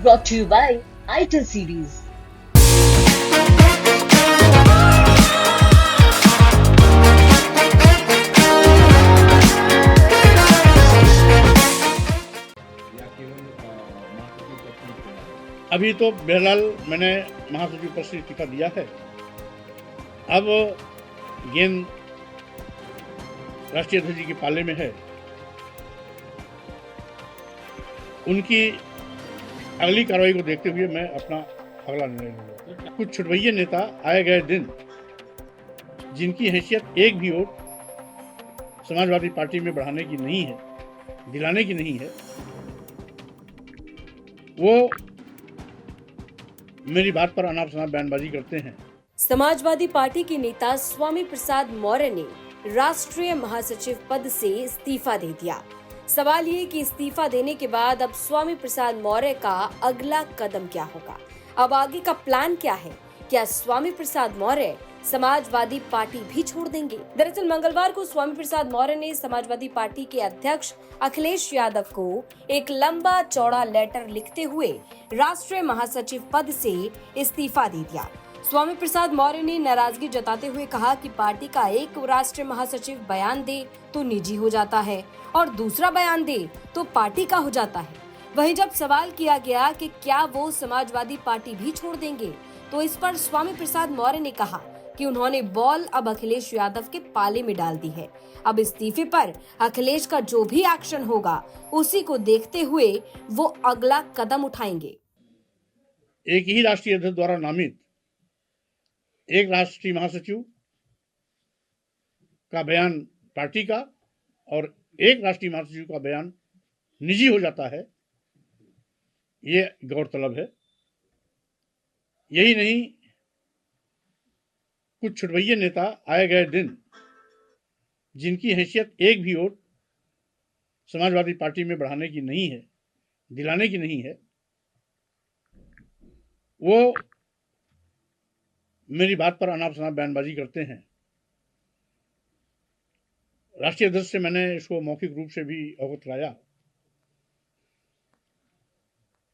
brought to you by ITIL series. या केवल महासचिव पद की चुनाव है? अभी तो बहरहाल मैंने महासचिव पद से इस्तीफा दिया है। अब गेंद राष्ट्रीय अध्यक्ष जी के पाले में है। उनकी अगली कार्रवाई को देखते हुए मैं अपना अगला निर्णय लूंगा। कुछ छुटभइये नेता आए गए दिन जिनकी हैसियत एक भी वोट समाजवादी पार्टी में बढ़ाने की नहीं है, दिलाने की नहीं है, वो मेरी बात पर अनाप शनाप बयानबाजी करते हैं। समाजवादी पार्टी के नेता स्वामी प्रसाद मौर्य ने राष्ट्रीय महासचिव पद से इस्तीफा दे दिया। सवाल ये कि इस्तीफा देने के बाद अब स्वामी प्रसाद मौर्य का अगला कदम क्या होगा? अब आगे का प्लान क्या है? क्या स्वामी प्रसाद मौर्य समाजवादी पार्टी भी छोड़ देंगे? दरअसल मंगलवार को स्वामी प्रसाद मौर्य ने समाजवादी पार्टी के अध्यक्ष अखिलेश यादव को एक लंबा चौड़ा लेटर लिखते हुए राष्ट्रीय महासचिव पद से इस्तीफा दे दिया। स्वामी प्रसाद मौर्य ने नाराजगी जताते हुए कहा कि पार्टी का एक राष्ट्रीय महासचिव बयान दे तो निजी हो जाता है और दूसरा बयान दे तो पार्टी का हो जाता है। वहीं जब सवाल किया गया कि क्या वो समाजवादी पार्टी भी छोड़ देंगे, तो इस पर स्वामी प्रसाद मौर्य ने कहा कि उन्होंने बॉल अब अखिलेश यादव के पाले में डाल दी है। अब इस्तीफे पर अखिलेश का जो भी एक्शन होगा उसी को देखते हुए वो अगला कदम उठाएंगे। एक ही राष्ट्रीय अध्यक्ष द्वारा नामित एक राष्ट्रीय महासचिव का बयान पार्टी का और एक राष्ट्रीय महासचिव का बयान निजी हो जाता है, ये गौरतलब है। यही नहीं, कुछ छुटभइये नेता आए गए दिन जिनकी हैसियत एक भी वोट समाजवादी पार्टी में बढ़ाने की नहीं है, दिलाने की नहीं है, वो मेरी बात पर अनाप शनाप बयानबाजी करते हैं। राष्ट्रीय अध्यक्ष से मैंने इसको मौखिक रूप से भी अवगत कराया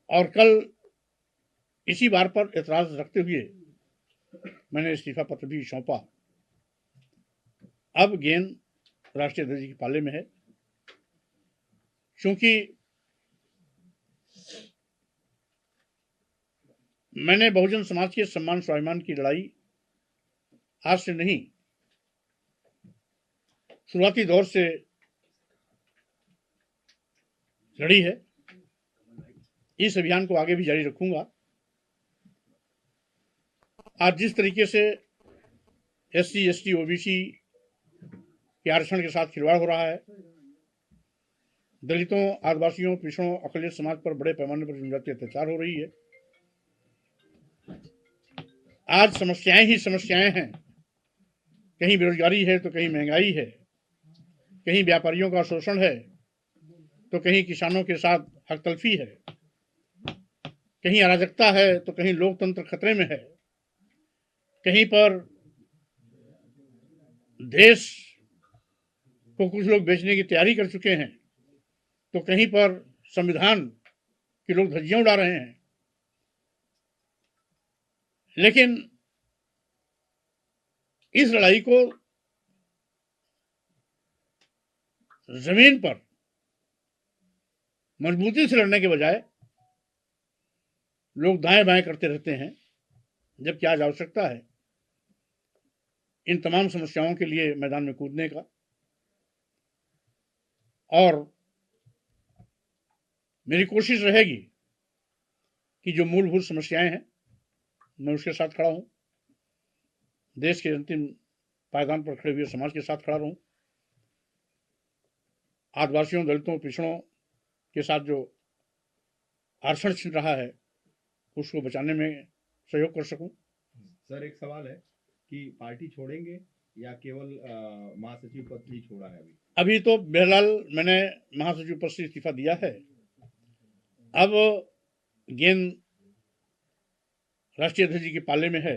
और कल इसी बार पर एतराज रखते हुए मैंने इस्तीफा पत्र भी सौंपा। अब गेंद राष्ट्रीय अध्यक्ष के पाले में है, क्योंकि मैंने बहुजन समाज के सम्मान स्वाभिमान की लड़ाई आज से नहीं, शुरुआती दौर से लड़ी है। इस अभियान को आगे भी जारी रखूंगा। आज जिस तरीके से SC, ST, OBC के आरक्षण के साथ खिलवाड़ हो रहा है, दलितों, आदिवासियों, पिछड़ों, अकलियत समाज पर बड़े पैमाने पर जनजातीय अत्याचार हो रही है। आज समस्याएं ही समस्याएं हैं। कहीं बेरोजगारी है तो कहीं महंगाई है, कहीं व्यापारियों का शोषण है तो कहीं किसानों के साथ हकतलफी है, कहीं अराजकता है तो कहीं लोकतंत्र खतरे में है, कहीं पर देश को कुछ लोग बेचने की तैयारी कर चुके हैं तो कहीं पर संविधान के लोग धज्जियां उड़ा रहे हैं। लेकिन इस लड़ाई को जमीन पर मजबूती से लड़ने के बजाय लोग दाएं बाएं करते रहते हैं, जबकि आज आवश्यकता है इन तमाम समस्याओं के लिए मैदान में कूदने का। और मेरी कोशिश रहेगी कि जो मूलभूत समस्याएं हैं मैं उसके साथ खड़ा हूं, देश के अंतिम पायदान पर खड़े हुए समाज के साथ खड़ा रहूं, आदिवासियों, दलितों, पिछड़ों के साथ जो आरक्षण छिन रहा है उसको बचाने में सहयोग कर सकूं। सर, एक सवाल है कि पार्टी छोड़ेंगे या केवल महासचिव पद ही छोड़ा है? अभी तो बहरहाल मैंने महासचिव पद से इस्तीफा दिया है। अब गेंद राष्ट्रीय अध्यक्ष जी के पाले में है।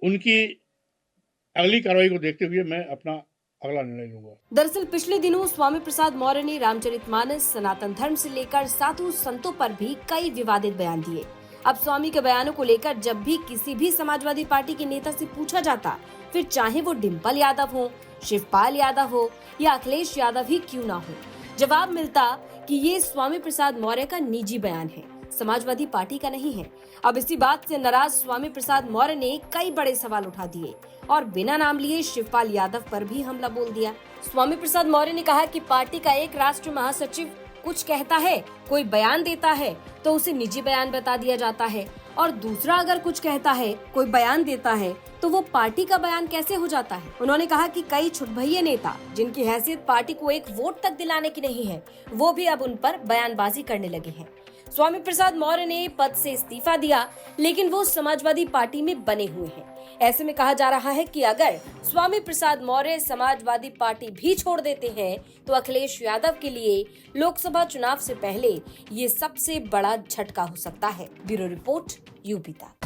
उनकी अगली कार्रवाई को देखते हुए मैं अपना अगला निर्णय लूंगा। दरअसल पिछले दिनों स्वामी प्रसाद मौर्य ने रामचरितमानस, सनातन धर्म से लेकर साधु संतों पर भी कई विवादित बयान दिए। अब स्वामी के बयानों को लेकर जब भी किसी भी समाजवादी पार्टी के नेता से पूछा जाता, फिर चाहे वो डिम्पल यादव हो, शिवपाल यादव हो या अखिलेश यादव ही क्यों ना हो, जवाब मिलता कि ये स्वामी प्रसाद मौर्य का निजी बयान है, समाजवादी पार्टी का नहीं है। अब इसी बात से नाराज स्वामी प्रसाद मौर्य ने कई बड़े सवाल उठा दिए और बिना नाम लिए शिवपाल यादव पर भी हमला बोल दिया। स्वामी प्रसाद मौर्य ने कहा कि पार्टी का एक राष्ट्रीय महासचिव कुछ कहता है, कोई बयान देता है तो उसे निजी बयान बता दिया जाता है, और दूसरा अगर कुछ कहता है, कोई बयान देता है तो वो पार्टी का बयान कैसे हो जाता है। उन्होंने कहा कि कई छुटभइये नेता जिनकी हैसियत पार्टी को एक वोट तक दिलाने की नहीं है, वो भी अब उन पर बयानबाजी करने लगे हैं। स्वामी प्रसाद मौर्य ने पद से इस्तीफा दिया, लेकिन वो समाजवादी पार्टी में बने हुए हैं। ऐसे में कहा जा रहा है कि अगर स्वामी प्रसाद मौर्य समाजवादी पार्टी भी छोड़ देते हैं तो अखिलेश यादव के लिए लोकसभा चुनाव से पहले ये सबसे बड़ा झटका हो सकता है। ब्यूरो रिपोर्ट, यूपी तक।